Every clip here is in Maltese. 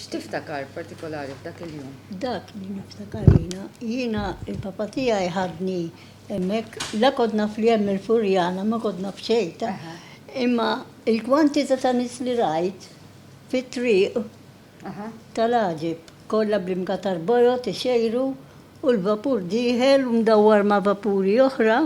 X'tiftakar partikolari f'dak il-jum? Dak li niftakarina, jiena il-papa tiegħi ħadni hemmhekk, la kodna fl-hemm il-Furjana, ma kodna f'xejta. Imma il-kwantità ta' nies li rajt fit-triq tal-Aġib kollha bl-imkatar bojot ixejru u l-vapur dieħel u mdawwar ma' vapuri oħra.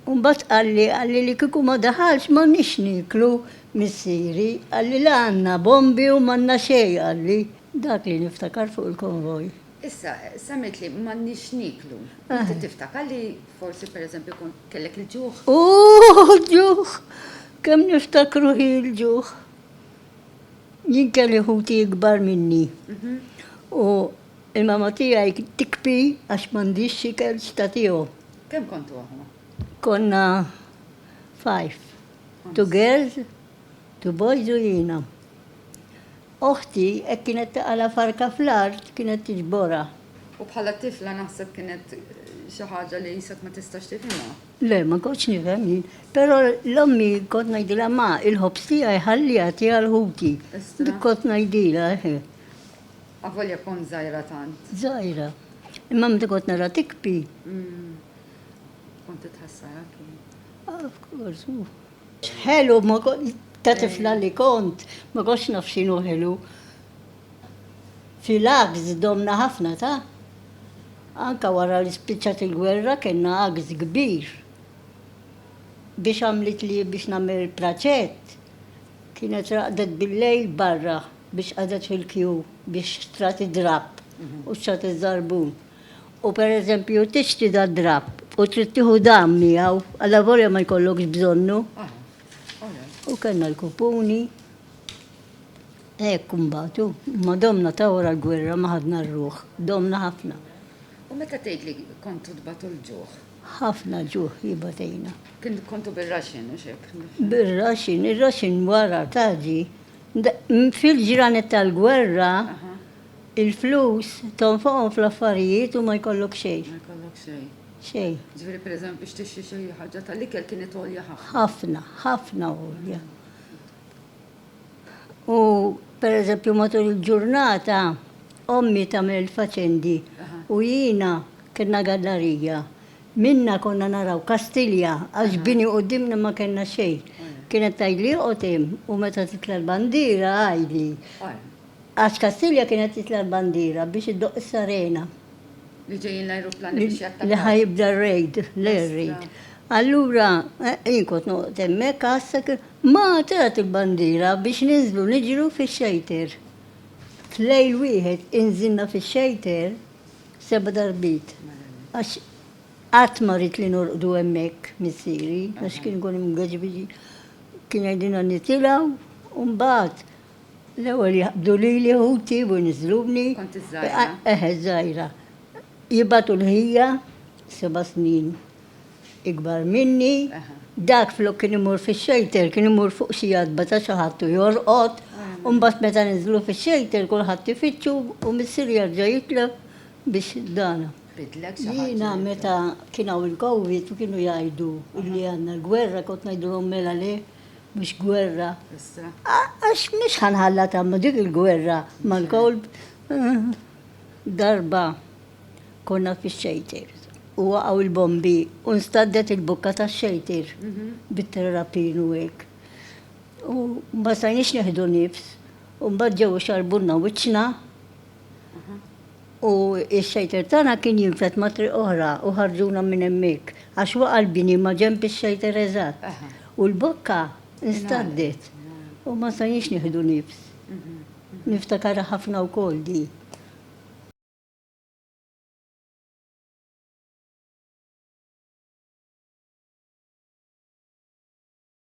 Mbagħad qalli li kieku ma daħalx m'għandniex niklu missieri, qalli la għandna bombi u m'għandna xejn qalli. Dak li niftakar fuq il-konvoj. Issa, semmejt li m'għandniex niklu. Inti tiftakar li forsi pereżempju kellek il-ġuħ? Ġuħ! Kemm niftakru hi l-ġuħ. Jien kelli ħuti ikbar minni. U il-mama tiegħi tikpi għax m'għandix xikel xtatiju. Kemm kontu aħna? Konna 5. 2 girls, 2 boys u jiena. Oħti hekk kienet taqala farka fl-art kienet tiġbora. U bħala tifla naħseb kienet xi ħaġa li jisek ma tistax tifhimha. Le, ma kontx nifhem jien. Però l-ommi kont ngħidilha ma il-ħobs tiegħi ħallija tiegħi l-ħuti. Dik kont ngħidilha Avolja kon żgħira tant. Żgħira. Imma meta kont nara tikpi. Kont titħassara kien. Of course. Ħelu ma ta' tifla li kont, ma kontx naf x'inhu ħelu. Fil-agż domna ħafna ta' anka wara li spiċċat il-gwerra kellna agż kbir. Biex għamlit li biex nagħmel praċett, kienet raqdet bil-lejl barra biex qadet fil-kju biex trat id-drab u xtrat iż-żarbun. U pereżempju tixtri da drab u trid tieħu dam miegħu, alla volja ma jkollokx bżonnu. U kellna l-kupuni. Hekk mbagħad, ma domna ta' wara l-gwerra ma ħadna r-ruħ, domna ħafna. U meta tgħid li kontu tbatu l-ġuħ? Ħafna ġuħ jibatejna. Kien kontu bil-raxin u xek? Bir-raxin, ir-raxin wara taġi. Fil-ġranet tal-gwerra, il-flus tonfoqhom fl-affarijiet u ma jkollok xejn. Ma jkollok xejn. Xejn. Ġifieri pereżempju biex tixtri xi ħaġa tal-ikel kienet għolja ħafna. Ħafna, ħafna għolja. U pereżempju matul il-ġurnata, ommi tagħmel il-faċendi u jiena kellna gallerija. Minna konna naraw Kastilja, għax bini qudiemna ma kellna xejn. Kienet tgħidli qotim u meta titla l-bandira għajli. Għax Kastilja kienet titla l-bandira biex iddoq is-sarena. Li ġejjin l-ajruplani biex jattakkaw. Li ħajibda r-rejd, l-rejd. Allura, jien kont noqgħod hemmhekk għassak ma trat il-bandira biex ninżlu niġru fix-xejter. Tlejl wieħed inżilna fix-xejter 7 darbit. Għax qatt ma rrid li norqdu hemmhekk missieri, għax kien ikun imgaġbi kien jgħidilna nitilgħu u mbagħad l-ewwel jaqbdu lili ħuti u niżlubni. Kont iż-żgħira. Żgħira. Jibatu l-ħija 7 snin. Ikbar minni, dak flok kien imur fix-xejter, kien imur fuq xi jadba ta' xi ħadd u jorqod, u mbagħad meta niżlu fix-xejter kulħadd ifittxu u missier jerġa' jitleb biex dana. Bidlek xi ħaġa. Jiena meta kien hawn il-Covid u kienu jgħidu li għandna l-gwerra kont ngħidulhom mela le mhux gwerra. Għax mhux ħanħalla tagħmel dik il-gwerra mal-kolb. Darba konna fix-xejter. U waqgħu il-bombi u nstaddet il-bukka tax-xejter bit-terrapin u hekk. U ma stajniex neħdu nifs, u mbagħad ġew xarbulna wiċċna u x-xejter tagħna kien jinfet ma' triq oħra u ħarġuna minn hemmhekk għax waqa' l-bini ma' ġenb ix-xejter eżatt. U l-bukka nstaddet u ma stajniex neħdu nifs. Niftakarha ħafna wkoll di.